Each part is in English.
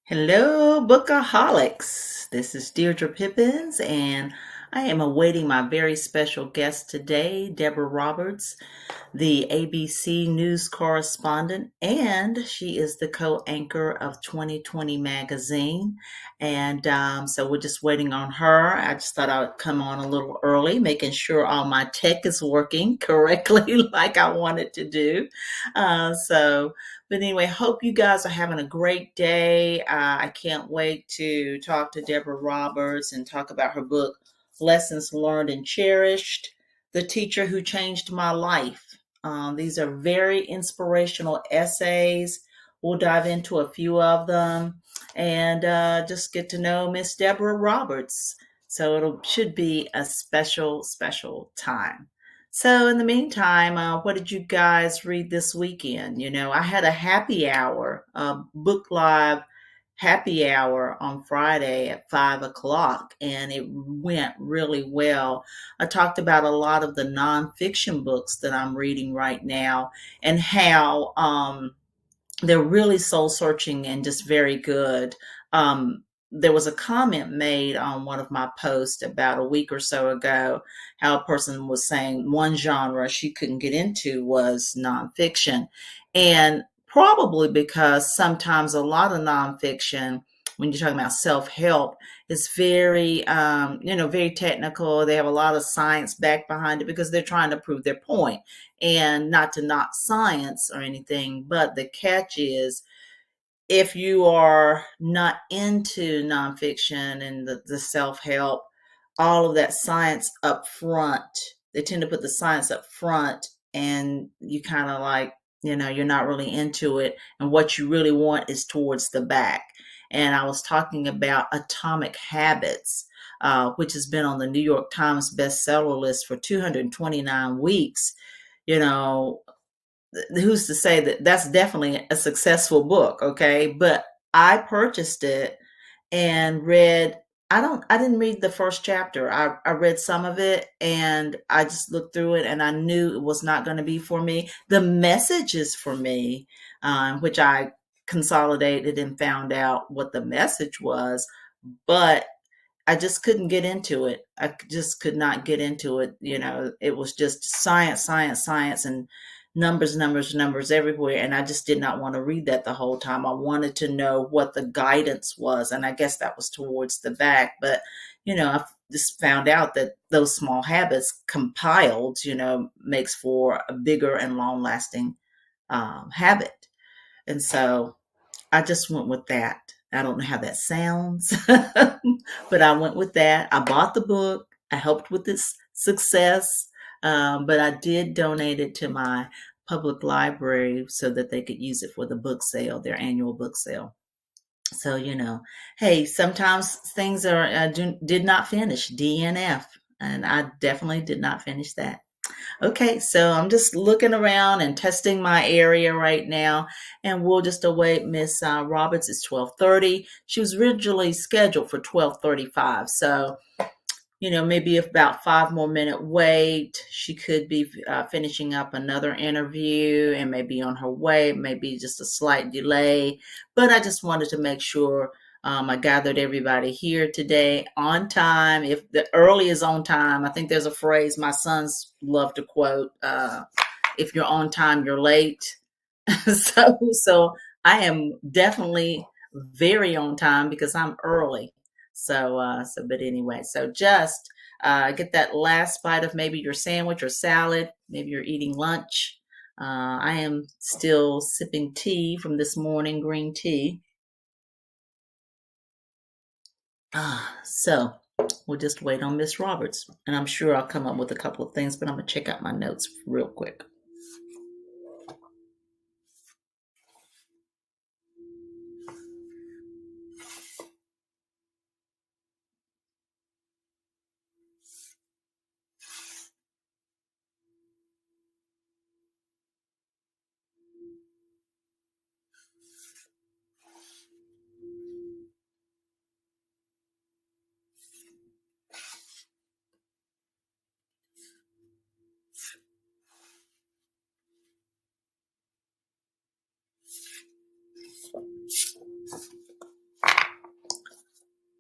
Hello, Bookaholics. This is Deirdre Pippins, and I am awaiting my very special guest today, Deborah Roberts, the ABC News correspondent, and she is the co-anchor of 2020 magazine. And so we're just waiting on her. I just thought I would come on a little early, making sure all my tech is working correctly like I wanted to do. But anyway, hope you guys are having a great day. I can't wait to talk to Deborah Roberts and talk about her book, Lessons Learned and Cherished, The Teacher Who Changed My Life. These are very inspirational essays. We'll dive into a few of them and just get to know Miss Deborah Roberts. So it should be a special, special time. So in the meantime, what did you guys read this weekend? I had a happy hour, book live happy hour on Friday at 5 o'clock, and it went really well. I talked about a lot of the nonfiction books that I'm reading right now and how they're really soul searching and just very good. There was a comment made on one of my posts about a week or so ago how a person was saying one genre she couldn't get into was nonfiction. And probably because sometimes a lot of nonfiction, when you're talking about self-help, is very, very technical. They have a lot of science back behind it because they're trying to prove their point, and not to knock science or anything, but the catch is if you are not into nonfiction and the self-help, all of that science up front, they tend to put the science up front, and you kind of like, you're not really into it. And what you really want is towards the back. And I was talking about Atomic Habits, which has been on the New York Times bestseller list for 229 weeks. You know, who's to say that that's definitely a successful book, okay? But I purchased it and read, I didn't read the first chapter. I read some of it and I just looked through it and I knew it was not going to be for me. The message is for me, which I consolidated and found out what the message was, but I just couldn't get into it. I just could not get into it. It was just science, science, science, and numbers, numbers, numbers everywhere. And I just did not want to read that the whole time. I wanted to know what the guidance was. And I guess that was towards the back. But, I just found out that those small habits compiled, makes for a bigger and long lasting habit. And so I just went with that. I don't know how that sounds, but I went with that. I bought the book. I helped with its success, but I did donate it to my public library so that they could use it for the book sale, their annual book sale. So, hey, sometimes things did not finish, DNF, and I definitely did not finish that. Okay, so I'm just looking around and testing my area right now, and we'll just await Miss Roberts. It's 12:30. She was originally scheduled for 12:35, so maybe about 5 more minute wait. She could be finishing up another interview and maybe on her way, maybe just a slight delay. But I just wanted to make sure I gathered everybody here today on time. If the early is on time, I think there's a phrase my sons love to quote, if you're on time, you're late. So I am definitely very on time because I'm early. But anyway, so just get that last bite of maybe your sandwich or salad. Maybe you're eating lunch. I am still sipping tea from this morning, green tea. So we'll just wait on Miss Roberts, and I'm sure I'll come up with a couple of things, but I'm gonna check out my notes real quick.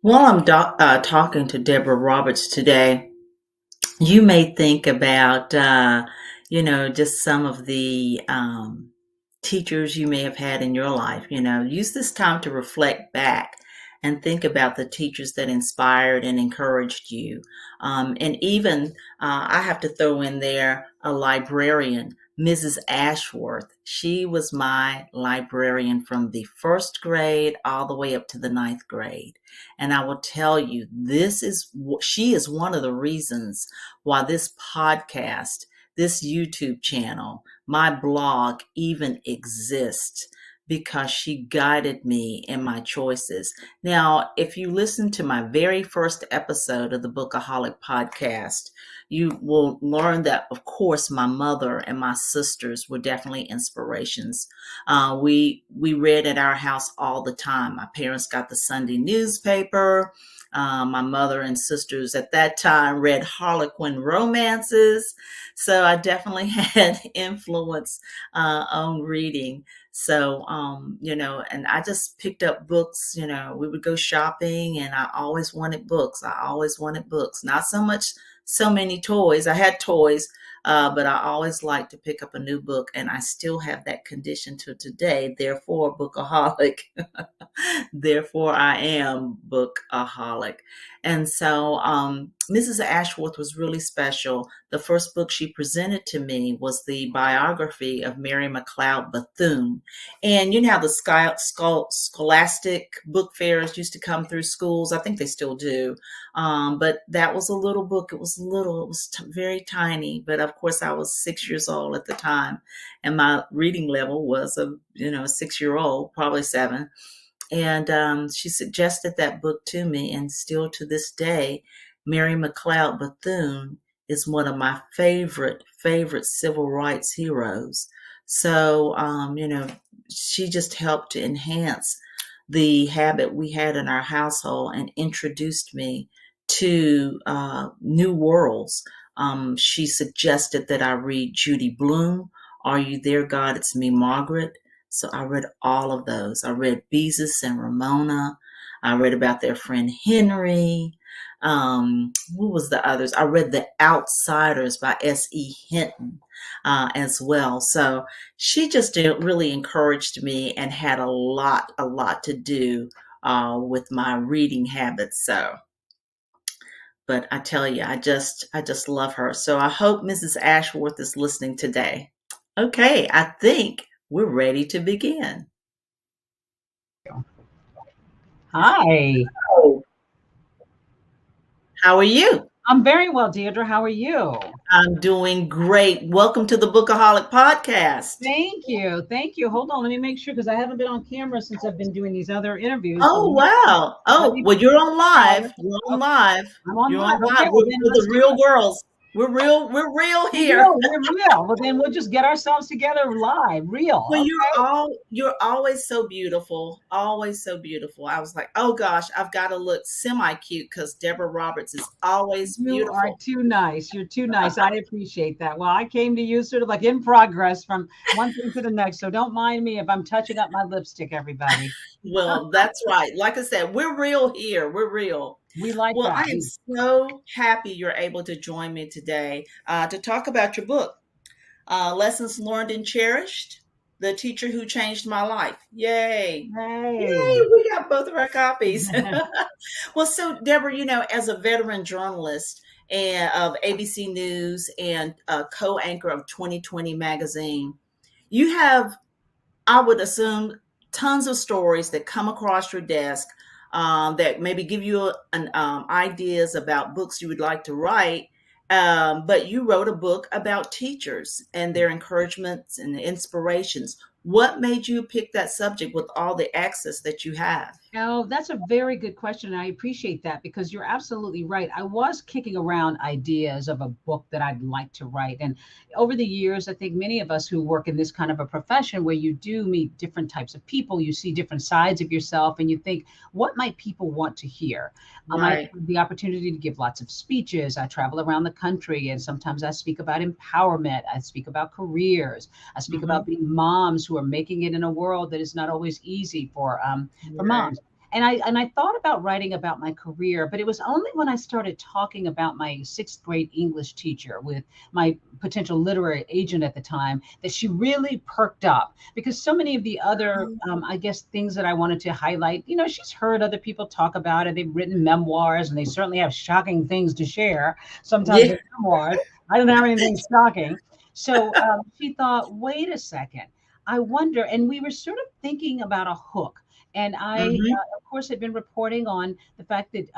While I'm talking to Deborah Roberts today, you may think about, just some of the teachers you may have had in your life. Use this time to reflect back and think about the teachers that inspired and encouraged you. And even I have to throw in there a librarian, Mrs. Ashworth. She was my librarian from the first grade all the way up to the ninth grade. And I will tell you, she is one of the reasons why this podcast, this YouTube channel, my blog even exists, because she guided me in my choices. Now, if you listen to my very first episode of the Bookaholic podcast, you will learn that, of course, my mother and my sisters were definitely inspirations. We read at our house all the time. My parents got the Sunday newspaper. My mother and sisters at that time read Harlequin romances. So I definitely had influence on reading. So, and I just picked up books. We would go shopping and I always wanted books. I always wanted books. Not so much, so many toys. I had toys, but I always liked to pick up a new book. And I still have that condition to today. Therefore, bookaholic. Therefore, I am bookaholic. And so Mrs. Ashworth was really special. The first book she presented to me was the biography of Mary McLeod Bethune. And you know how the scholastic book fairs used to come through schools? I think they still do. But that was a little book. It was little, it was very tiny. But of course, I was 6 years old at the time. And my reading level was a 6-year-old, probably 7. And she suggested that book to me, and still to this day, Mary McLeod Bethune is one of my favorite civil rights heroes. So, she just helped to enhance the habit we had in our household and introduced me to new worlds. She suggested that I read Judy Blume, Are You There, God? It's Me, Margaret. So I read all of those. I read Beezus and Ramona. I read about their friend Henry. What was the others? I read The Outsiders by S.E. Hinton as well. So she just really encouraged me and had a lot to do with my reading habits. So, but I tell you, I just love her. So I hope Mrs. Ashworth is listening today. Okay, I think we're ready to begin. Hi. Oh, how are you? I'm very well, Deirdre. How are you? I'm doing great. Welcome to the Bookaholic Podcast. Thank you. Thank you. Hold on. Let me make sure because I haven't been on camera since I've been doing these other interviews. So Oh, wow. let Oh, me well, you're on live. okay. You're on live. I'm on You're live. on Okay, live. well We're, then we're let's the do real it. girls. We're real here. We're real. Well then we'll just get ourselves together live. Real. Well, Okay. you're always so beautiful. Always so beautiful. I was like, oh gosh, I've got to look semi cute because Deborah Roberts is always You are beautiful. too nice. You're too nice. I appreciate that. Well, I came to you sort of like in progress from one thing to the next. So don't mind me if I'm touching up my lipstick, everybody. Well, that's right. Like I said, we're real here. We're real. We like Well, I that. am so happy you're able to join me today to talk about your book, Lessons Learned and Cherished, The Teacher Who Changed My Life. Yay. Yay, Hey. we got both of our copies. Well, so Deborah, as a veteran journalist and of ABC News and a co-anchor of 2020 magazine, you have, I would assume, tons of stories that come across your desk that maybe give you ideas about books you would like to write. But you wrote a book about teachers and their encouragements and inspirations. What made you pick that subject with all the access that you have? Oh, that's a very good question. And I appreciate that because you're absolutely right. I was kicking around ideas of a book that I'd like to write. And over the years, I think many of us who work in this kind of a profession where you do meet different types of people, you see different sides of yourself, and you think, what might people want to hear? I Right. have the opportunity to give lots of speeches. I travel around the country, and sometimes I speak about empowerment. I speak about careers. I speak Hmm. about being moms who are making it in a world that is not always easy for Right. moms. And I thought about writing about my career, but it was only when I started talking about my sixth grade English teacher with my potential literary agent at the time that she really perked up, because so many of the other, I guess, things that I wanted to highlight, she's heard other people talk about it. They've written memoirs, and they certainly have shocking things to share. Sometimes Yeah. in memoirs, I don't have anything shocking. So she thought, wait a second. I wonder, and we were sort of thinking about a hook. And I, Hmm. of course, had been reporting on the fact that,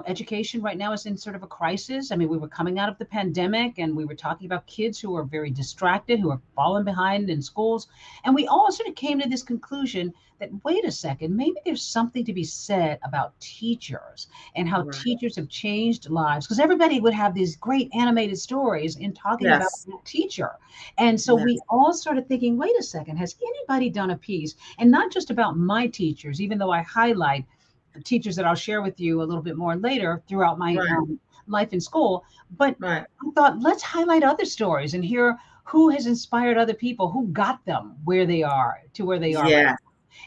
education right now is in sort of a crisis. I mean, we were coming out of the pandemic, and we were talking about kids who are very distracted, who are falling behind in schools. And we all sort of came to this conclusion that, wait a second, maybe there's something to be said about teachers and how Right. teachers have changed lives. Because everybody would have these great animated stories in talking about Yes. that teacher. And so we Yes. all started thinking, wait a second, has anybody done a piece? And not just about my teachers, even though I highlight teachers that I'll share with you a little bit more later throughout my Right. life in school. But Right. I thought, let's highlight other stories and hear who has inspired other people, who got them where they are to where they are right Yes. now.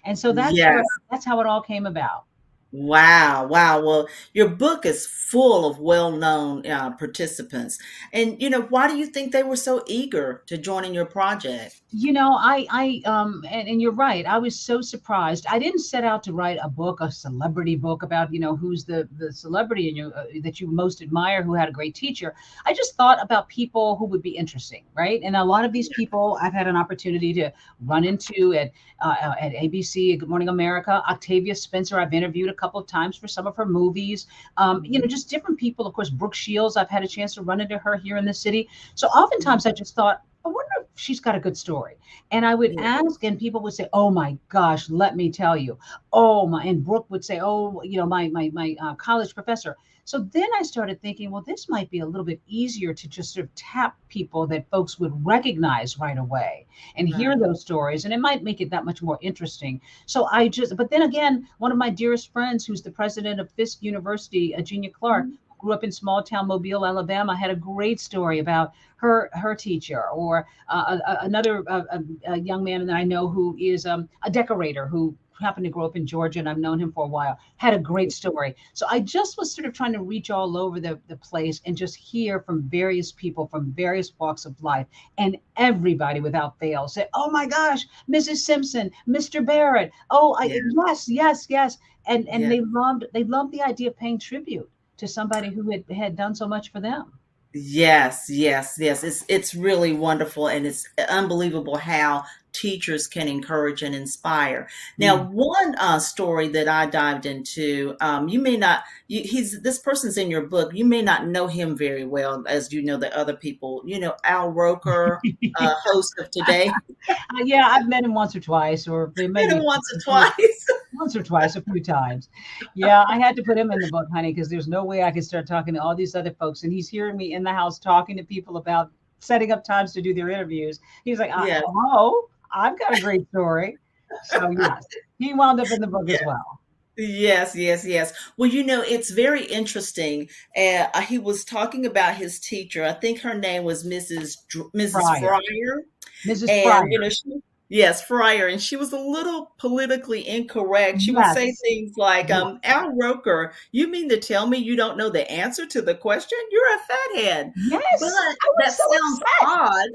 And so Yes. that's how it all came about. Wow, wow. Well, your book is full of well-known participants. And, why do you think they were so eager to join in your project? And you're right. I was so surprised. I didn't set out to write a book, a celebrity book about, who's the celebrity in you that you most admire, who had a great teacher. I just thought about people who would be interesting, right? And a lot of these people I've had an opportunity to run into at ABC, Good Morning America. Octavia Spencer, I've interviewed a couple of times for some of her movies. Mhm. Just different people. Of course, Brooke Shields, I've had a chance to run into her here in the city. So oftentimes I just thought, I wonder if she's got a good story. And I would Yeah. ask, and people would say, "Oh my gosh, let me tell you." Oh my, and Brooke would say, "Oh, my college professor." So then I started thinking, well, this might be a little bit easier to just sort of tap people that folks would recognize right away and hear Right. those stories, and it might make it that much more interesting. But then again, one of my dearest friends, who's the president of Fisk University, Genia Clark, Mhm. grew up in small town Mobile, Alabama, had a great story about her teacher, or another a young man that I know who is a decorator who happened to grow up in Georgia, and I've known him for a while, had a great story. So I just was sort of trying to reach all over the place and just hear from various people from various walks of life. And everybody without fail said, "Oh my gosh, Mrs. Simpson, Mr. Barrett. Oh, Yeah. yes, yes, yes." And Yeah. they loved the idea of paying tribute to somebody who had done so much for them. Yes, yes, yes. It's really wonderful, and it's unbelievable how teachers can encourage and inspire. Now, Mm. one story that I dived into, you may not, he's this person's in your book. You may not know him very well, as you know the other people. Al Roker, host of Today. Yeah, I've met him once or twice, or Met him maybe once or twice. once or twice, a few times. Yeah, I had to put him in the book, honey, because there's no way I could start talking to all these other folks. And he's hearing me in the house talking to people about setting up times to do their interviews. He's like, Yes. "Oh, I've got a great story." So yes, he wound up in the book as well. Yes, yes, yes. Well, it's very interesting. He was talking about his teacher. I think her name was Mrs. Fryer, Fryer, Mrs. and Fryer. yes, Fryer, and she was a little politically incorrect. She would say Yes, things like, yes, "Al Roker, you mean to tell me you don't know the answer to the question? You're a fathead." But yes. I was that so sounds upset. odd.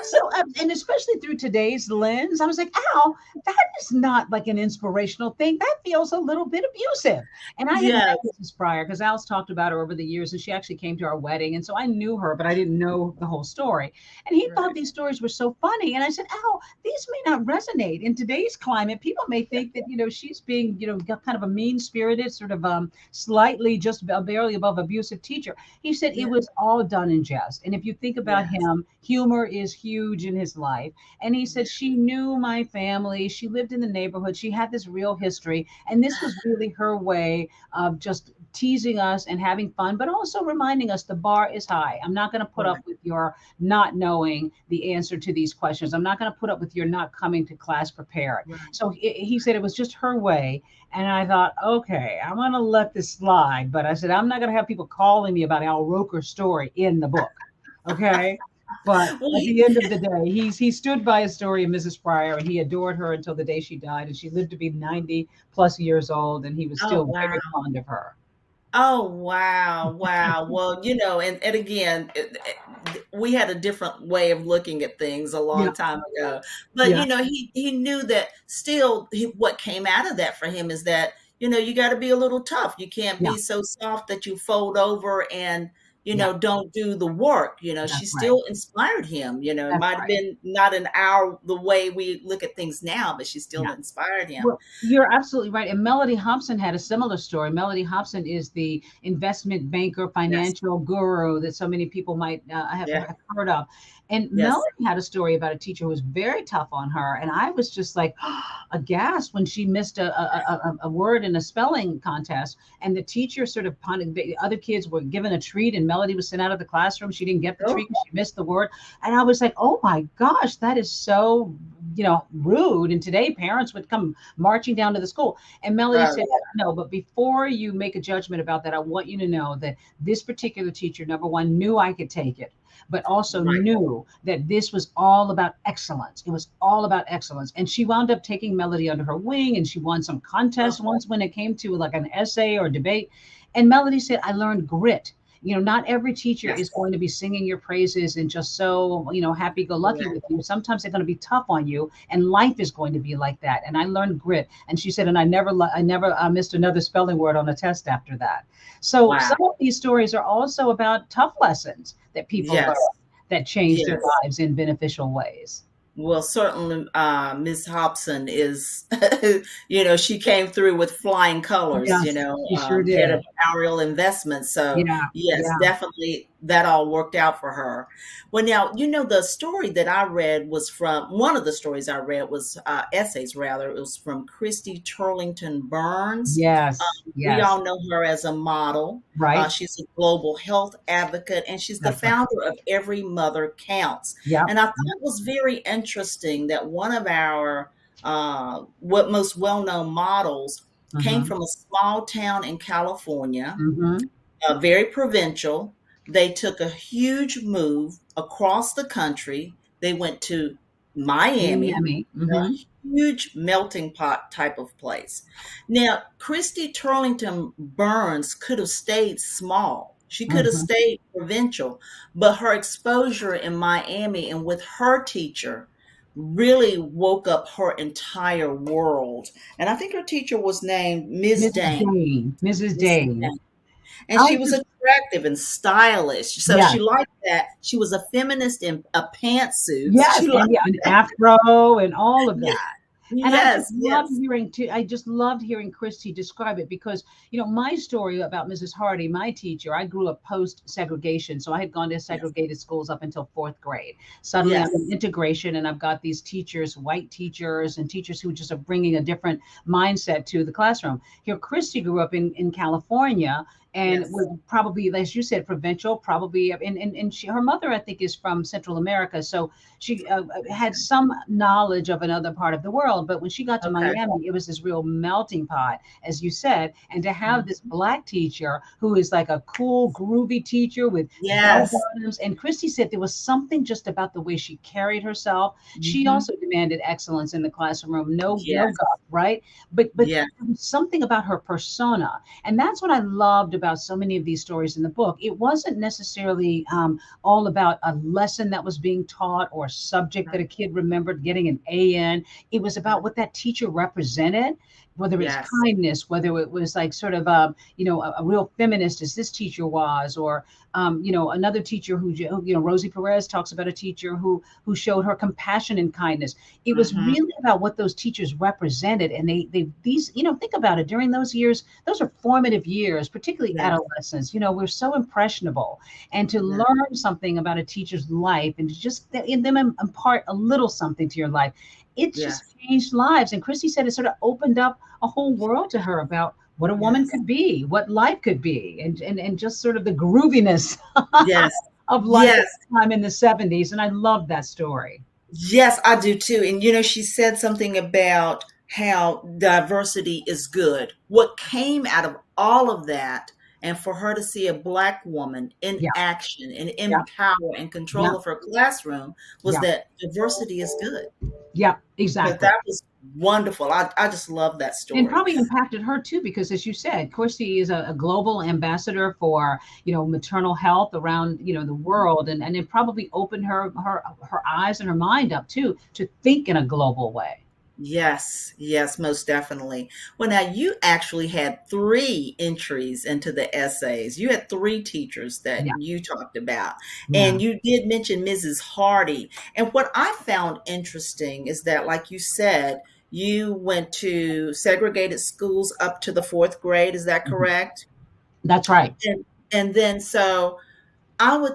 So, and especially through today's lens, I was like, "Ow, that is not like an inspirational thing. That feels a little bit abusive." And I had met Yes, Mrs. Pryor because Al's talked about her over the years, and she actually came to our wedding, and so I knew her, but I didn't know the whole story. And he thought right, these stories were so funny, and I said, "Al, these may not resonate in today's climate. People may think that she's being kind of a mean spirited, sort of slightly just barely above abusive teacher." He said it yeah, was all done in jest. And if you think about yes, him, humor is huge in his life. And he yeah, said, she knew my family. She lived in the neighborhood. She had this real history. And this was really her way of just teasing us and having fun, but also reminding us the bar is high. I'm not going to put right, up with your not knowing the answer to these questions. I'm not going to put up with your not coming to class prepared. right. So he said it was just her way. And I thought, okay, I'm going to let this slide. But I said, I'm not going to have people calling me about Al Roker's story in the book. Okay. But at We, the end of the day, he stood by his story of Mrs. Pryor, and he adored her until the day she died, and she lived to be 90 plus years old, and he was oh still wow. very fond of her. Oh, wow, wow. Well, and again, we had a different way of looking at things a Yeah, long time ago. But, yeah, he knew that still what came out of that for him is that, you got to be a little tough. You can't yeah. be so soft that you fold over and, Yeah, don't do the work. She that's right. still inspired him. It That's might have right. been not an hour the way we look at things now, but she still Yeah. inspired him. Well, you're absolutely right. And Melody Hobson had a similar story. Melody Hobson is the investment banker, Yes. financial guru that so many people might Yeah. have heard of. And Yes. Melody had a story about a teacher who was very tough on her. And I was just like aghast when she missed a word in a spelling contest. And the teacher sort of punted, the other kids were given a treat, and Melody was sent out of the classroom. She didn't get the Oh, treat because she missed the word. And I was like, oh my gosh, that is so, rude. And today parents would come marching down to the school. And Melody oh, said, yeah. no, but before you make a judgment about that, I want you to know that this particular teacher, number one, knew I could take it, but also Right. knew that this was all about excellence. It was all about excellence. And she wound up taking Melody under her wing, and she won some Oh, contests once when it came to like an essay or debate. And Melody said, I learned grit. Not every teacher is yes. going to be singing your praises and just so, happy go lucky Correct. with you. Sometimes they're going to be tough on you, and life is going to be like that. And I learned grit. And she said, and I never missed another spelling word on a test after that. So Wow. some of these stories are also about tough lessons that people learn Yes. that change their Yes. lives in beneficial ways. Well, certainly, Miss Hobson is, she came through with flying colors, Yes, she sure head did. of Ariel Investments. So, Yeah, yes, yeah. definitely that all worked out for her. Well, now, the story that I read was from one of the stories I read was essays, rather. It was from Christy Turlington Burns. Yes, We yes. all know her as a model. Right. She's a global health advocate, and she's the That's right. founder of Every Mother Counts. Yep. And I thought Yep. it was very interesting that one of our what most well-known models came Mm-hmm. from a small town in California, Mm-hmm. very provincial. They took a huge move across the country. They went to Miami, Miami. a Mm-hmm. huge melting pot type of place. Now, Christy Turlington Burns could have stayed small. She could have Mm-hmm. stayed provincial, but her exposure in Miami and with her teacher really woke up her entire world. And I think her teacher was named Ms. Mrs. Dane. Dane. Mrs. Mrs. Dane. Dane. And I she was just attractive and stylish. So Yes. she liked that. She was a feminist in a pantsuit. Yes, She liked and yeah, an afro and all of Ye that. And I just yes, loved yes, hearing too. I just loved hearing Christy describe it because, my story about Mrs. Hardy, my teacher, I grew up post segregation. So I had gone to yes, segregated schools up until fourth grade. Suddenly I'm in yes. integration, and I've got these teachers, white teachers, and teachers who just are bringing a different mindset to the classroom. Here, Christy grew up in California, and was Yes. probably, as you said, provincial, probably, and her mother, I think, is from Central America. So she had some knowledge of another part of the world, but when she got to Okay. Miami, it was this real melting pot, as you said. And to have this Mhm. black teacher who is like a cool, groovy teacher with bell Yes. bottoms, and Christy said there was something just about the way she carried herself. She Mhm. also demanded excellence in the classroom, no Yes. guff, right? But Yes. there was something about her persona, and that's what I loved about so many of these stories in the book. It wasn't necessarily all about a lesson that was being taught or a subject that a kid remembered getting an A in. It was about what that teacher represented, whether it's Yes. kindness, whether it was like sort of a real feminist as this teacher was, or another teacher who, Rosie Perez talks about a teacher who showed her compassion and kindness. It was Mhm. really about what those teachers represented, and they these, think about it, during those years, those are formative years, particularly Yes. adolescence. We're so impressionable, and to Yes. learn something about a teacher's life and to just in them impart a little something to your life, it's just Yes. changed lives. And Christy said it sort of opened up a whole world to her about what a woman Yes. could be, what life could be, and just sort of the grooviness Yes. of life at Yes. the time in the 70s. And I love that story. Yes, I do too. And she said something about how diversity is good. What came out of all of that and for her to see a Black woman in Yeah. action and Yeah. in power and control Yeah. of her classroom was Yeah. that diversity is good. Yeah. So Exactly. that was wonderful. I just love that And story. probably impacted her too, because as you said, Corsi is a global ambassador for, maternal health around, the world. And it probably opened her eyes and her mind up too, to think in a global way. Yes, yes, most definitely. Well, now you actually had three entries into the essays. You had three teachers that Yeah. you talked about, Yeah. and you did mention Mrs. Hardy. And what I found interesting is that, like you said, you went to segregated schools up to the fourth grade. Is that Mhm. correct? That's right. And then so I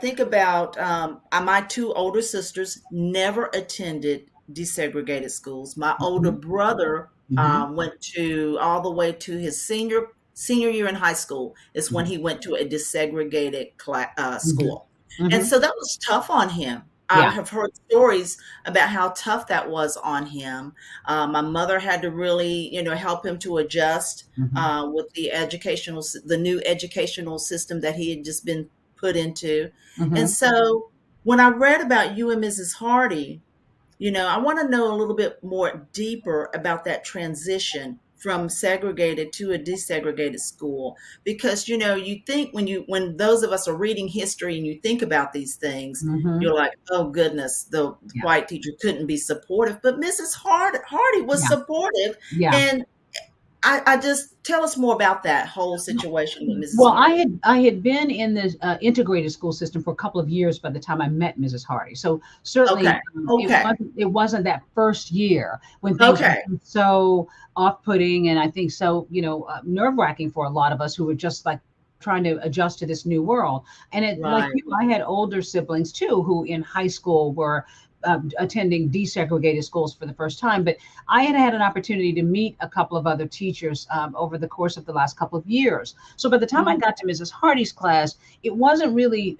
think about my two older sisters never attended desegregated schools. My older Hmm. brother Hmm. went to all the way to his senior year in high school is when he went to a desegregated Hmm. school. And Hmm. so that was tough on him. I Yeah. have heard stories about how tough that was on him. My mother had to really, help him to adjust Hmm. with the new educational system that he had just been put into. And Hmm. so when I read about you and Mrs. Hardy, I want to know a little bit more deeper about that transition from segregated to a desegregated school because you think when those of us are reading history and you think about these things, Hmm. you're like, oh goodness, the Yeah. white teacher couldn't be supportive, but Mrs. Hardy was Yeah. supportive. Yeah. And I just tell us more about that whole situation with Mrs. Well, I Hardy. had I had been in the integrated school system for a couple of years by the time I met Mrs. Hardy. So certainly, Okay. Okay. it wasn't that first year when things were Okay. so off-putting, and I think so, nerve-wracking for a lot of us who were just like trying to adjust to this new world. And it, like Right. you, I had older siblings too who in high school were attending desegregated schools for the first time. But I had had an opportunity to meet a couple of other teachers over the course of the last couple of years. So by the time I Mhm. got to Mrs. Hardy's class, it wasn't really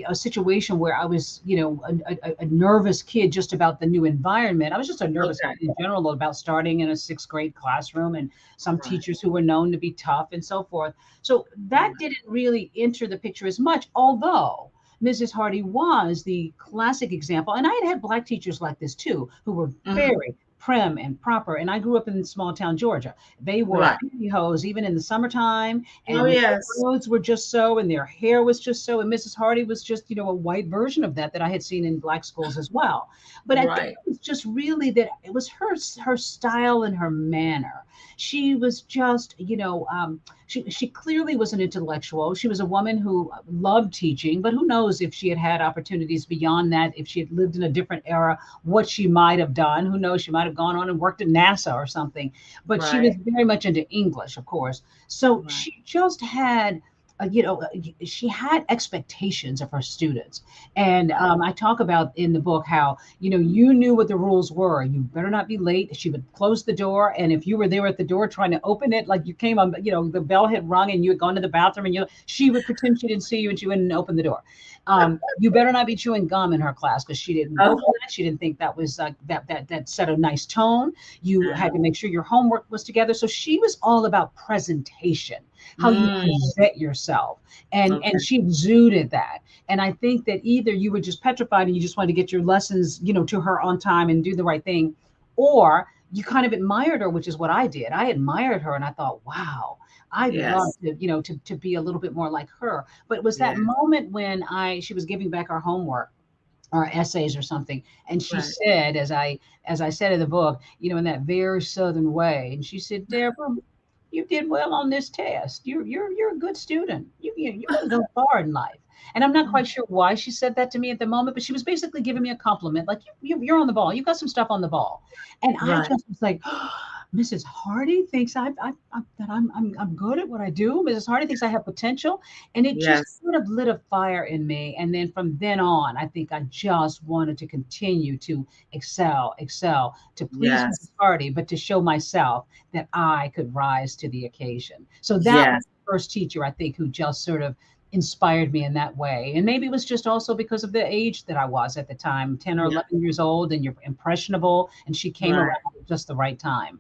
a situation where I was, a nervous kid just about the new environment. I was just a nervous Okay. kid in general about starting in a sixth grade classroom, and some Right. teachers who were known to be tough and so forth. So that Right. didn't really enter the picture as much, although Mrs. Hardy was the classic example. And I had Black teachers like this too, who were Mhm. very prim and proper. And I grew up in small town Georgia. They wore Right. pantyhose even in the summertime, Oh, and their yes. clothes were just so, and their hair was just so. And Mrs. Hardy was just, a white version of that I had seen in Black schools as well. But I think Right. it was just really that it was her style and her manner. She was just, she clearly was an intellectual. She was a woman who loved teaching, but who knows if she had had opportunities beyond that, if she had lived in a different era, what she might have done. Who knows? She might have gone on and worked at NASA or something. But she was Right. very much into English, of course. So Right. she just had. She had expectations of her students. And Right. I talk about in the book how, you knew what the rules were. You better not be late. She would close the door. And if you were there at the door trying to open it, like you came on, the bell had rung and you had gone to the bathroom, and she would pretend she didn't see you and she wouldn't open the door. You better not be chewing gum in her class because she didn't go for Oh, that. She didn't think that was that set a nice tone. You had to uh-huh. make sure your homework was together. So she was all about presentation, how you Mm. present yourself. And Okay. she exuded that. And I think that either you were just petrified and you just wanted to get your lessons, to her on time and do the right thing, or you kind of admired her, which is what I did. I admired her and I thought, wow, I'd love Yes. to, to be a little bit more like her. But it was that Yeah. moment when she was giving back our homework or essays or something, and she Right. said, as I said in the book, in that very southern way, and she said, Deborah, you did well on this test. You're a good student. You're going to go far in life. And I'm not Mm. quite sure why she said that to me at the moment, but she was basically giving me a compliment, like you're on the ball. You've got some stuff on the ball. And I Right. just was like, Mrs. Hardy thinks that I'm good at what I do. Mrs. Hardy thinks I have potential, and it just Yes. sort of lit a fire in me. And then from then on, I think I just wanted to continue to excel, to please Mrs. Yes. Hardy, but to show myself that I could rise to the occasion. So that was Yes. the first teacher, I think, who just sort of inspired me in that way. And maybe it was just also because of the age that I was at the time, 10 or Yeah. 11 years old, and you're impressionable. And she came Right. around at just the right time.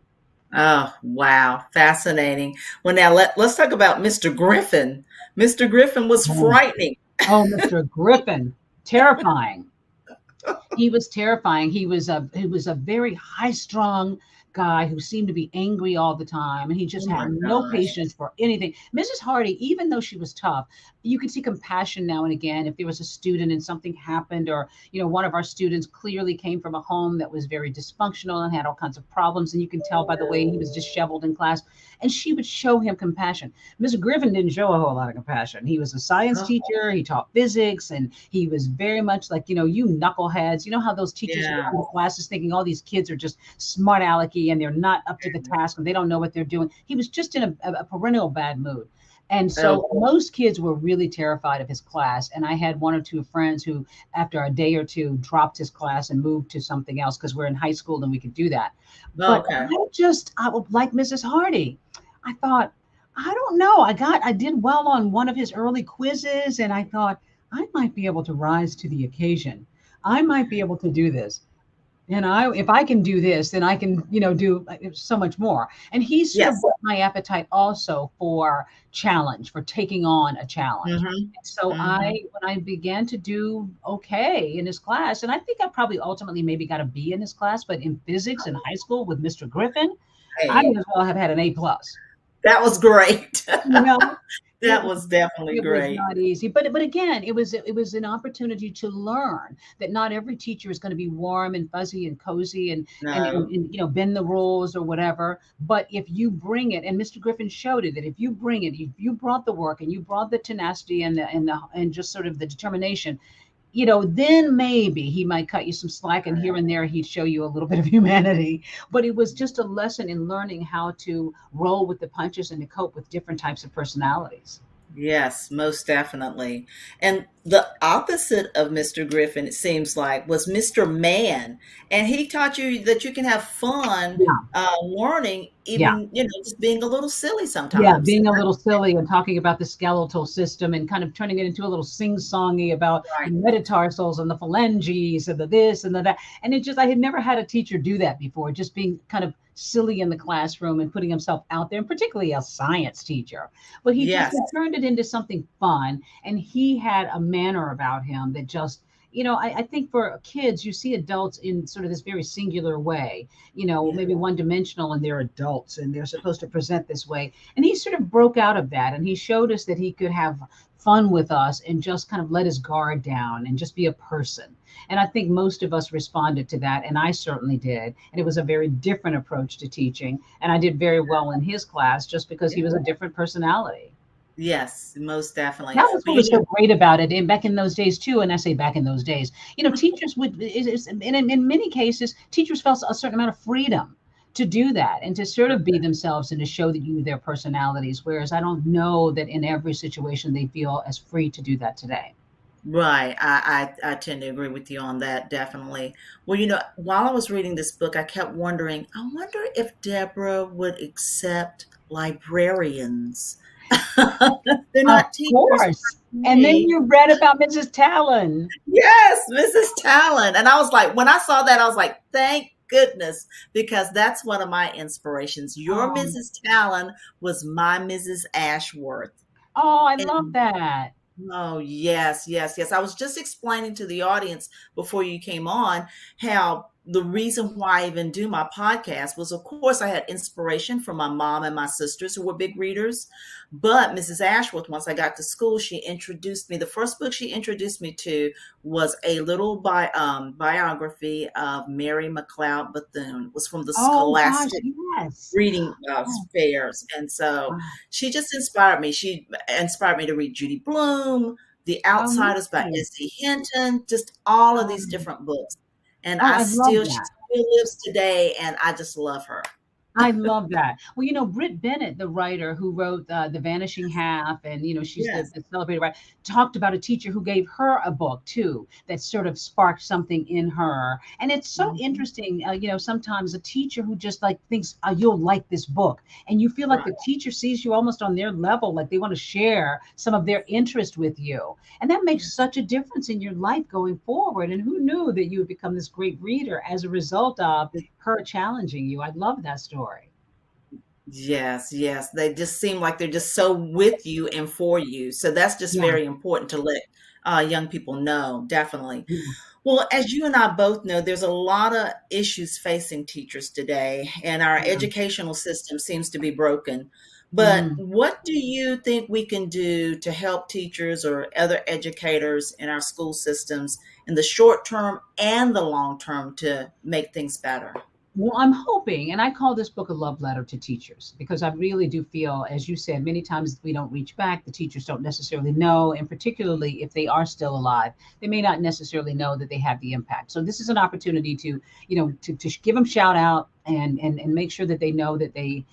Oh, wow. Fascinating. Well, now let's talk about Mr. Griffin. Mr. Griffin was Oh, frightening. oh, Mr. Griffin, terrifying. He was terrifying. He was a very high strung guy who seemed to be angry all the time, and he Oh just had my no gosh. patience for anything. Mrs. Hardy, even though she was tough, you could see compassion now and again if there was a student and something happened, or one of our students clearly came from a home that was very dysfunctional and had all kinds of problems, and you can tell by the way he was disheveled in class, and she would show him compassion. Mr. Griffin didn't show a whole lot of compassion. He was a science Oh, teacher. He taught physics, and he was very much like, you knuckleheads. You know how those teachers who yeah. come to classes thinking all these kids are just smart alecky and they're not up to the task and they don't know what they're doing. He was just in a perennial bad mood. And Oh, so most kids were really terrified of his class. And I had one or two friends who, after a day or two, dropped his class and moved to something else because we're in high school and we could do that. But okay. I would like Mrs. Hardy. I thought, I don't know. I did well on one of his early quizzes, and I thought I might be able to rise to the occasion. I might be able to do this. And if I can do this, then I can, do so much more. And he sort of Yes. brought my appetite also for challenge, for taking on a challenge. Mm-hmm. And so Mm-hmm. when I began to do okay in his class, and I think I probably ultimately maybe got a B in his class, but in physics in high school with Mr. Griffin, I Hey, may as well have had an A plus. that was great. You know, That was definitely it was great. not easy, but again, it was an opportunity to learn that not every teacher is going to be warm and fuzzy and cozy No. and bend the rules or whatever. But if you bring it, and Mr. Griffin showed it, that if you bring it, if you brought the work and you brought the tenacity and just sort of the determination, then maybe he might cut you some slack, and here and there he'd show you a little bit of humanity. But it was just a lesson in learning how to roll with the punches and to cope with different types of personalities. Yes, most definitely. And the opposite of Mr. Griffin, it seems like, was Mr. Man. And he taught you that you can have fun Yeah. learning, Yeah. even, just being a little silly Yeah, sometimes. being a little silly and talking about the skeletal system and kind of turning it into a little sing-songy about the Right. metatarsals and the phalanges and the this and the that. And I had never had a teacher do that before, just being kind of silly in the classroom and putting himself out there, and particularly a science teacher. But Yes. he turned it into something fun, and he had a manner about him that just, I think for kids, you see adults in sort of this very singular way, Yeah. maybe one dimensional, and they're adults and they're supposed to present this way, and he sort of broke out of that, and he showed us that he could have fun with us and just kind of let his guard down and just be a person. And I think most of us responded to that, and I certainly did. And it was a very different approach to teaching. And I did very well in his class just because he was a different personality. Yes, most definitely. That was But what was so great about it. And back in those days, too, and I say back in those days, teachers would, in many cases, teachers felt a certain amount of freedom to do that and to sort of be themselves and to show that you their personalities. Whereas I don't know that in every situation they feel as free to do that today. right. I tend to agree with you on that, definitely. Well, while I was reading this book, I kept wondering, I wonder if Deborah would accept librarians. They're Of not teachers course. per And then se. you read about Mrs. Talon. Yes, Mrs. Talon. And I was like, when I saw that, I was like, thank goodness, because that's one of my inspirations. Your Um, Mrs. Talon was my Mrs. Ashworth. oh, I love And that. oh, yes, yes, yes. I was just explaining to the audience before you came on how the reason why I even do my podcast was, of course, I had inspiration from my mom and my sisters who were big readers. But Mrs. Ashworth, once I got to school, she introduced me. The first book she introduced me to was a little biography of Mary McLeod Bethune. It was from the Oh gosh, Scholastic yes. reading Oh, fairs. And so wow. she just inspired me. She inspired me to read Judy Blume, The Oh, Outsiders by nice. S.E. Hinton, just all of these Um, different books. And oh, I love she that. still lives today, and I just love her. I love that. Well, Britt Bennett, the writer who wrote The Vanishing Half, and she's Yes. the celebrated writer, talked about a teacher who gave her a book too that sort of sparked something in her. And it's so Mhm. interesting, sometimes a teacher who just like thinks you'll like this book, and you feel like Right. the teacher sees you almost on their level, like they want to share some of their interest with you, and that makes Yes. such a difference in your life going forward. And who knew that you would become this great reader as a result of her challenging you? I love that story. Yes, yes. They just seem like they're just so with you and for you. So that's just Yeah. very important to let young people know, definitely. Yeah. Well, as you and I both know, there's a lot of issues facing teachers today, and our Yeah. educational system seems to be broken. But Mhm. what do you think we can do to help teachers or other educators in our school systems in the short term and the long term to make things better? Well, I'm hoping, and I call this book a love letter to teachers because I really do feel, as you said, many times we don't reach back. The teachers don't necessarily know, and particularly if they are still alive, they may not necessarily know that they have the impact. So this is an opportunity to, to give them shout out and make sure that they know that they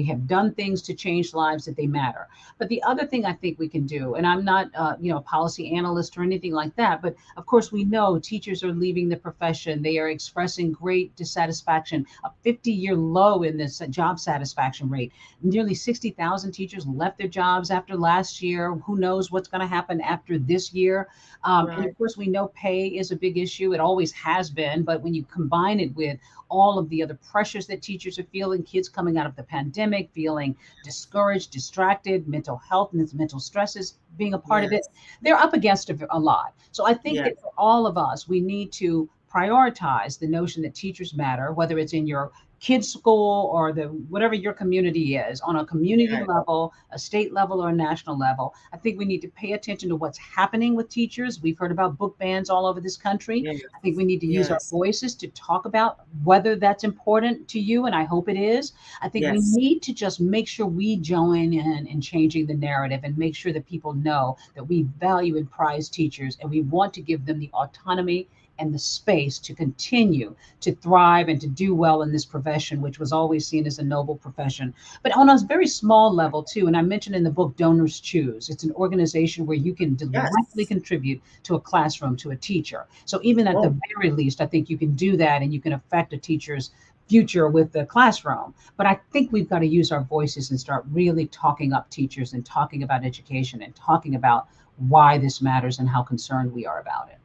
have done things to change lives, that they matter. But the other thing I think we can do, and I'm not, a policy analyst or anything like that, but of course we know teachers are leaving the profession. They are expressing great dissatisfaction, a 50-year low in this job satisfaction rate. Nearly 60,000 teachers left their jobs after last year. Who knows what's going to happen after this year? And Right. of course, we know pay is a big issue. It always has been. But when you combine it with all of the other pressures that teachers are feeling, kids coming out of the pandemic, feeling discouraged, distracted, mental health and mental stresses being a part of it, Yes. they're up against a lot. So I think Yes. that for all of us, we need to prioritize the notion that teachers matter, whether it's in your kids school or the whatever your community is, on a community Right. level, a state level, or a national level. I think we need to pay attention to what's happening with teachers. We've heard about book bans all over this country. Yes. I think we need to use our Yes. voices to talk about whether that's important to you, and I hope it is. I think we Yes. need to just make sure we join in changing the narrative and make sure that people know that we value and prize teachers and we want to give them the autonomy and the space to continue to thrive and to do well in this profession, which was always seen as a noble profession. But on a very small level, too, and I mentioned in the book Donors Choose, it's an organization where you can directly Yes. contribute to a classroom, to a teacher. So even at Oh, the very least, I think you can do that and you can affect a teacher's future with the classroom. But I think we've got to use our voices and start really talking up teachers and talking about education and talking about why this matters and how concerned we are about it.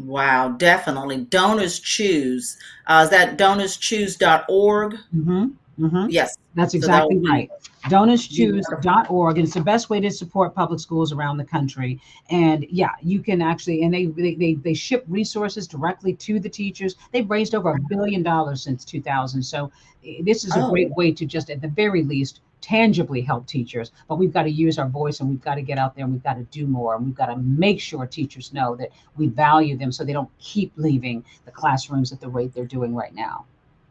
wow, definitely. Donors Choose. Is that donorschoose.org? Hmm. Hmm. Yes. That's So that exactly will right. be wonderful. DonorsChoose.org. And it's the best way to support public schools around the country. And yeah, you can actually, and they ship resources directly to the teachers. They've raised over $1 billion since 2000. So this is a Oh, great way to just, at the very least, tangibly help teachers. But we've got to use our voice and we've got to get out there and we've got to do more. And we've got to make sure teachers know that we value them so they don't keep leaving the classrooms at the rate they're doing right now.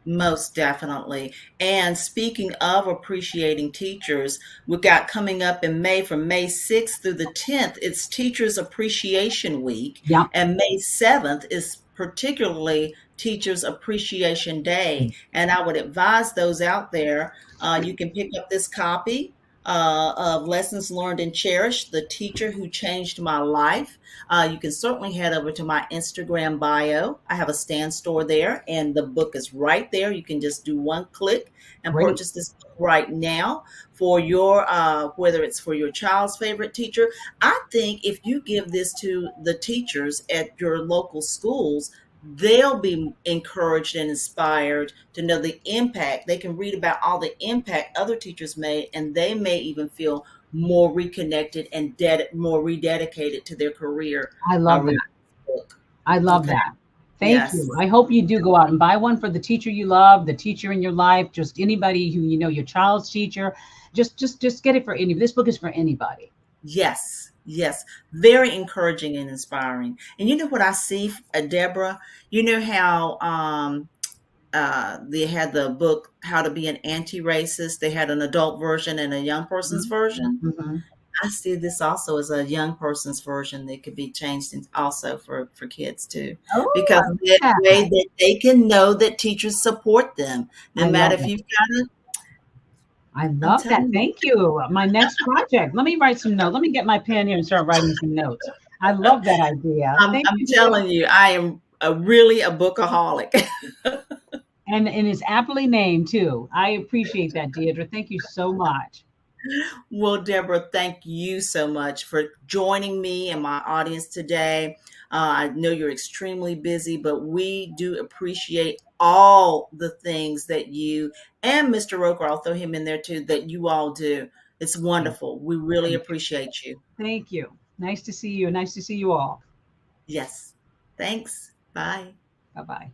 most definitely. And speaking of appreciating teachers, we got coming up in May from May 6th through the 10th, it's Teachers Appreciation Week. Yeah. And May 7th is particularly Teachers Appreciation Day. And I would advise those out there, you can pick up this copy of Lessons Learned and Cherished, The Teacher Who Changed My Life. You can certainly head over to my Instagram bio. I have a stand store there, and the book is right there. You can just do one click and Great. purchase this book right now for your, whether it's for your child's favorite teacher. I think if you give this to the teachers at your local schools, they'll be encouraged and inspired to know the impact. They can read about all the impact other teachers made, and they may even feel more reconnected and more rededicated to their career I love reading that. the book. I love Okay. that. Thank Yes. you. I hope you do go out and buy one for the teacher you love, the teacher in your life, just anybody who you know, your child's teacher. Just get it for any. This book is for anybody. Yes. Yes. Very encouraging and inspiring. And you know what I see, Deborah? You know how they had the book How to Be an Anti-Racist. They had an adult version and a young person's Mhm. version. Mhm. I see this also as a young person's version that could be changed also for kids too, Oh, because I love that way that. that they can know that teachers support them, no I matter love if it. you've got a. I I'm love that. telling you, Thank you. My next project. Let me write some notes. Let me get my pen here and start writing some notes. I love that idea. Thank I'm you, Deb. telling you, I am really a bookaholic. And it's aptly named too. I appreciate that, Deirdre. Thank you so much. Well, Deborah, thank you so much for joining me and my audience today. I know you're extremely busy, but we do appreciate all the things that you and Mr. Roker, I'll throw him in there too, that you all do. It's Thank wonderful. We really thank you. appreciate you. Thank you. Nice to see you. Nice to see you all. Yes. Thanks. Bye. Bye bye.